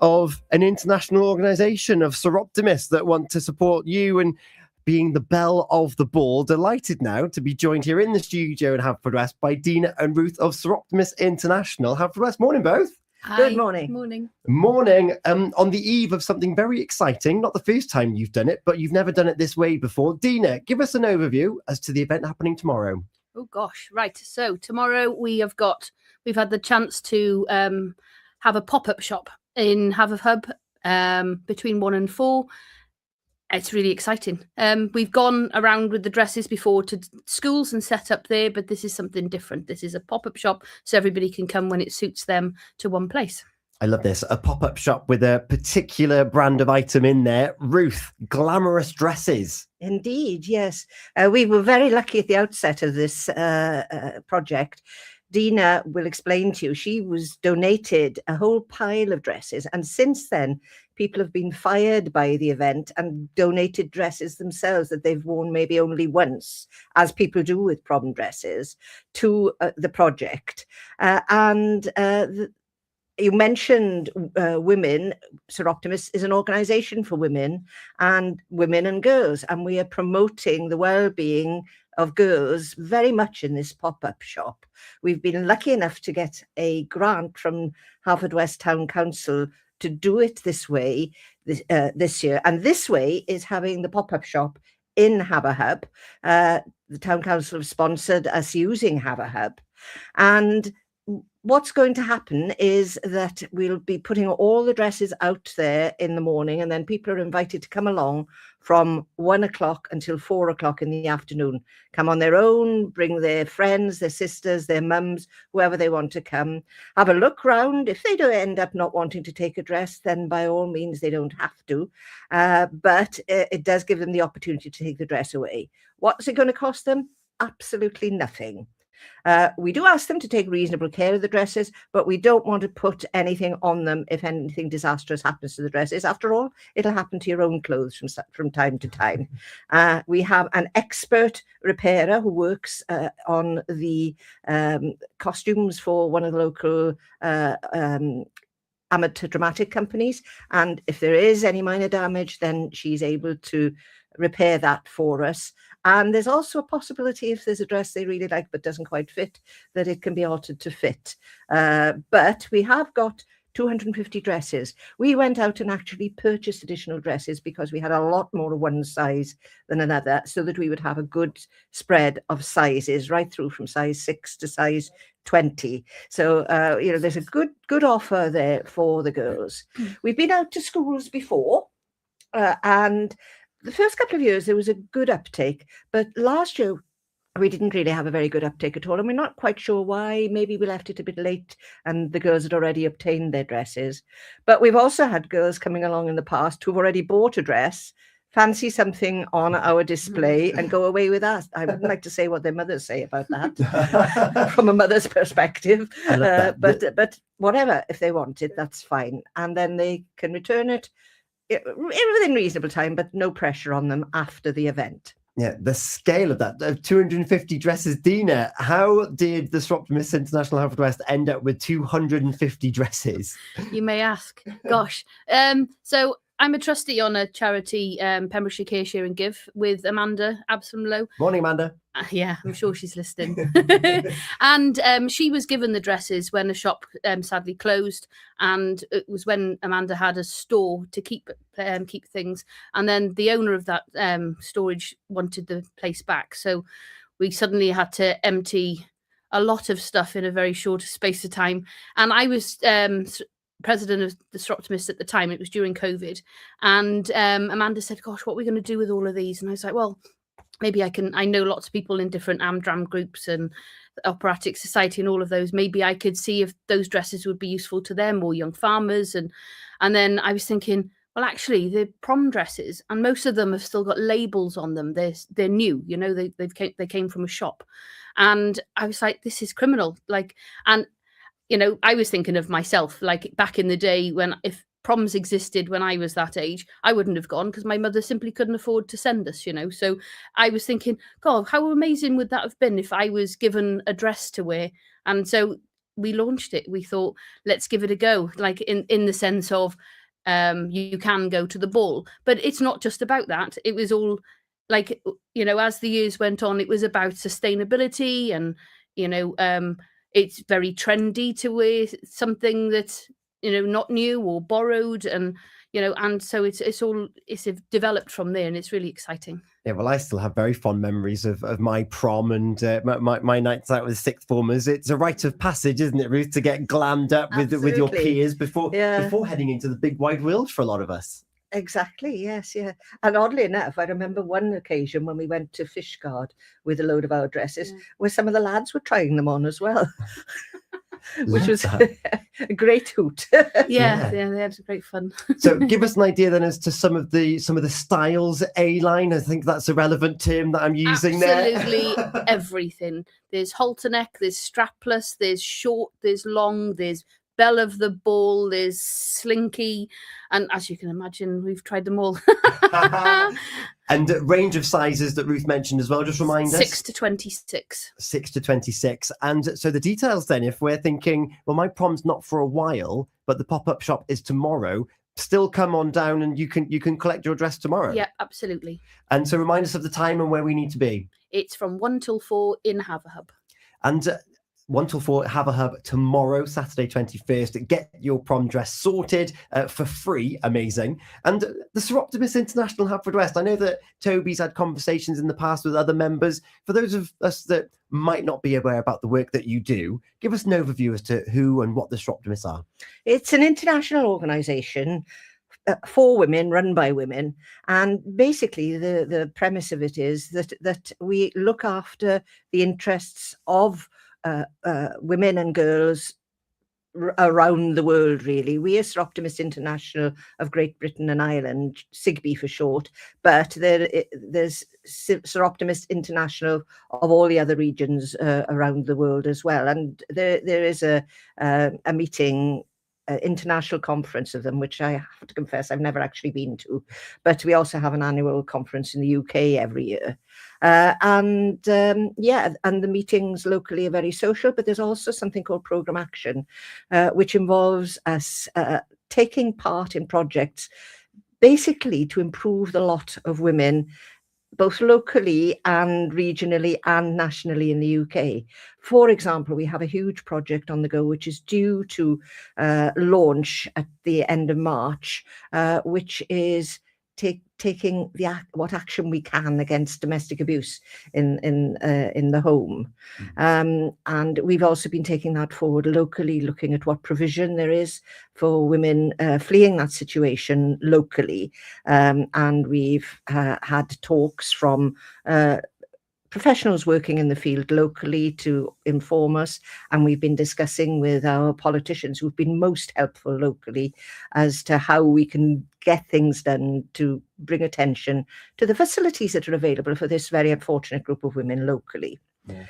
of an international organisation of Soroptomists that want to support you and being the belle of the ball. Delighted now to be joined here in the studio in Haverfordwest by Deena and Ruth of Soroptomists International. Haverfordwest, morning both. Hi. Good morning. Morning. On the eve of something very exciting, not the first time you've done it, but you've never done it this way before. Deena, give us an overview as to the event happening tomorrow. Oh gosh, right. So tomorrow we've had the chance to have a pop-up shop in HaverHub between 1 and 4. It's really exciting. We've gone around with the dresses before to schools and set up there, but this is something different. This is a pop-up shop, so everybody can come when it suits them to one place. I love this. A pop-up shop with a particular brand of item in there. Ruth, glamorous dresses. Indeed, yes. We were very lucky at the outset of this project. Deena will explain to you, she was donated a whole pile of dresses, and since then people have been fired by the event and donated dresses themselves that they've worn maybe only once, as people do with prom dresses, to the project. You mentioned women. Soroptomists is an organisation for women and girls, and we are promoting the well-being of girls very much in this pop-up shop. We've been lucky enough to get a grant from Haverfordwest Town Council to do it this way this year, and this way is having the pop-up shop in HaverHub. The Town Council have sponsored us using HaverHub, and what's going to happen is that we'll be putting all the dresses out there in the morning, and then people are invited to come along from 1 o'clock until 4 o'clock in the afternoon. Come on their own, bring their friends, their sisters, their mums, whoever they want to come. Have a look round. If they do end up not wanting to take a dress, then by all means they don't have to. But it does give them the opportunity to take the dress away. What's it going to cost them? Absolutely nothing. We do ask them to take reasonable care of the dresses, but we don't want to put anything on them if anything disastrous happens to the dresses. After all, it'll happen to your own clothes from time to time. We have an expert repairer who works on the costumes for one of the local amateur dramatic companies, and if there is any minor damage, then she's able to repair that for us. And there's also a possibility, if there's a dress they really like but doesn't quite fit, that it can be altered to fit. But we have got 250 dresses. We went out and actually purchased additional dresses because we had a lot more of one size than another, so that we would have a good spread of sizes right through from size 6 to size 20. So there's a good offer there for the girls. We've been out to schools before, and the first couple of years there was a good uptake, but last year we didn't really have a very good uptake at all, and we're not quite sure why. Maybe we left it a bit late and the girls had already obtained their dresses. But we've also had girls coming along in the past who've already bought a dress, fancy something on our display, and go away with us. I wouldn't like to say what their mothers say about that from a mother's perspective, but whatever, if they want it, that's fine, and then they can return it within reasonable time, but no pressure on them after the event. Yeah, the scale of that, 250 dresses. Deena, how did the Soroptomists International Haverfordwest end up with 250 dresses? You may ask. Gosh. So I'm a trustee on a charity, Pembrokeshire Care Share and Give, with Amanda Absalom. Morning, Amanda. Yeah, I'm sure she's listening. And she was given the dresses when the shop sadly closed, and it was when Amanda had a store to keep things, and then the owner of that storage wanted the place back, so we suddenly had to empty a lot of stuff in a very short space of time. And I was president of the Soroptomists at the time. It was during COVID, and Amanda said, "Gosh, what are we going to do with all of these?" And I was like, "Well, maybe I know lots of people in different Amdram groups and Operatic Society and all of those. Maybe I could see if those dresses would be useful to them or young farmers." And then I was thinking, well, actually, they're prom dresses, and most of them have still got labels on them. They're new, they came from a shop, and I was like, this is criminal. I was thinking of myself, like back in the day if proms existed when I was that age, I wouldn't have gone because my mother simply couldn't afford to send us, So I was thinking, God, how amazing would that have been if I was given a dress to wear? And so we launched it. We thought, let's give it a go, like in the sense of you can go to the ball. But it's not just about that. It was all like, as the years went on, it was about sustainability and, it's very trendy to wear something that's, not new or borrowed. And, and so it's developed from there, and it's really exciting. Yeah, well, I still have very fond memories of my prom and my nights out with sixth formers. It's a rite of passage, isn't it, Ruth, to get glammed up with your peers before heading into the big wide world for a lot of us. Exactly, yes, yeah. And oddly enough, I remember one occasion when we went to Fishguard with a load of our dresses, where some of the lads were trying them on as well. Which was a great hoot. Yeah, they had great fun. So give us an idea then as to some of the styles. A-line, I think that's a relevant term that I'm using there. Absolutely everything. There's halter neck, there's strapless, there's short, there's long, there's bell of the ball, there's slinky, and as you can imagine, we've tried them all. And range of sizes that Ruth mentioned as well, just remind us. 6 to 26. 6 to 26. And so the details then, if we're thinking, well, my prom's not for a while, but the pop-up shop is tomorrow, still come on down and you can collect your dress tomorrow. Yeah, absolutely. And so remind us of the time and where we need to be. It's from 1 till 4 in HaverHub. And 1 till 4 HaverHub tomorrow, Saturday 21st. Get your prom dress sorted for free. Amazing. And the Soroptomists International Haverfordwest. I know that Toby's had conversations in the past with other members. For those of us that might not be aware about the work that you do, give us an overview as to who and what the Soroptomists are. It's an international organisation for women, run by women, and basically the premise of it is that we look after the interests of women and girls around the world, really. We are Soroptomist International of Great Britain and Ireland, SIGB for short, but there's Soroptomist International of all the other regions around the world as well. And there is a meeting, international conference of them, which I have to confess I've never actually been to, but we also have an annual conference in the UK every year. And the meetings locally are very social, but there's also something called Programme Action, which involves us taking part in projects basically to improve the lot of women, both locally and regionally and nationally in the UK. For example, we have a huge project on the go, which is due to launch at the end of March, which is taking what action we can against domestic abuse in the home. And we've also been taking that forward locally, looking at what provision there is for women fleeing that situation locally. And we've had talks from professionals working in the field locally to inform us, and we've been discussing with our politicians who've been most helpful locally as to how we can get things done to bring attention to the facilities that are available for this very unfortunate group of women locally. Yeah.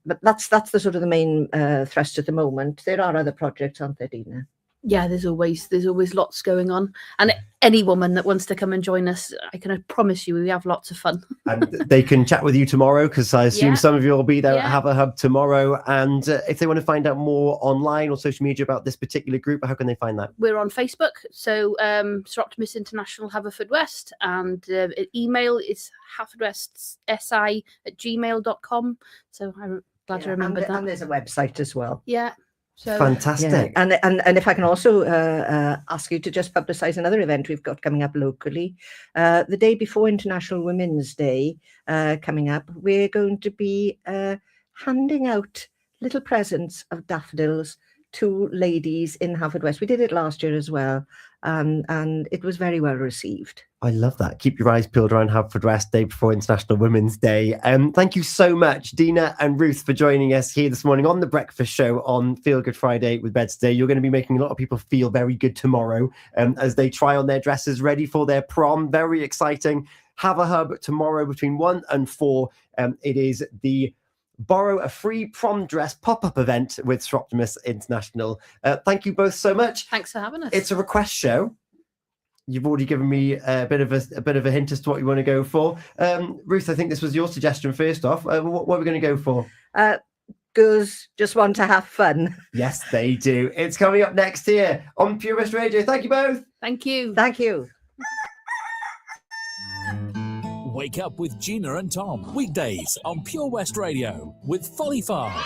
But that's the sort of the main thrust at the moment. There are other projects, aren't there, Deena? Yeah, there's always lots going on, and any woman that wants to come and join us, I can promise you we have lots of fun. And they can chat with you tomorrow, because I assume some of you will be there at HaverHub tomorrow. And if they want to find out more online or social media about this particular group, how can they find that? We're on Facebook, so Soroptomists International Haverfordwest, and email is haverfordwestsi@gmail.com. So I'm glad to remember that. And there's a website as well. Yeah. So, fantastic. Yeah. And if I can also ask you to just publicise another event we've got coming up locally. The day before International Women's Day coming up, we're going to be handing out little presents of daffodils to ladies in Haverfordwest. We did it last year as well, and it was very well received. I love that. Keep your eyes peeled around Haverfordwest, day before International Women's Day. Thank you so much, Deena and Ruth, for joining us here this morning on The Breakfast Show on Feel Good Friday with Beds Today. You're going to be making a lot of people feel very good tomorrow as they try on their dresses ready for their prom. Very exciting. HaverHub tomorrow between 1 and 4. It is the Borrow a Free Prom Dress pop-up event with Soroptomists International. Thank you both so much. Thanks for having us. It's a request show. You've already given me a bit of a hint as to what you want to go for. Ruth, I think this was your suggestion first off. What are we going to go for? girls just want to have fun. Yes, they do. It's coming up next here on Pure West Radio. Thank you both. Thank you. Thank you. Wake up with Gina and Tom. Weekdays on Pure West Radio with Folly Farm.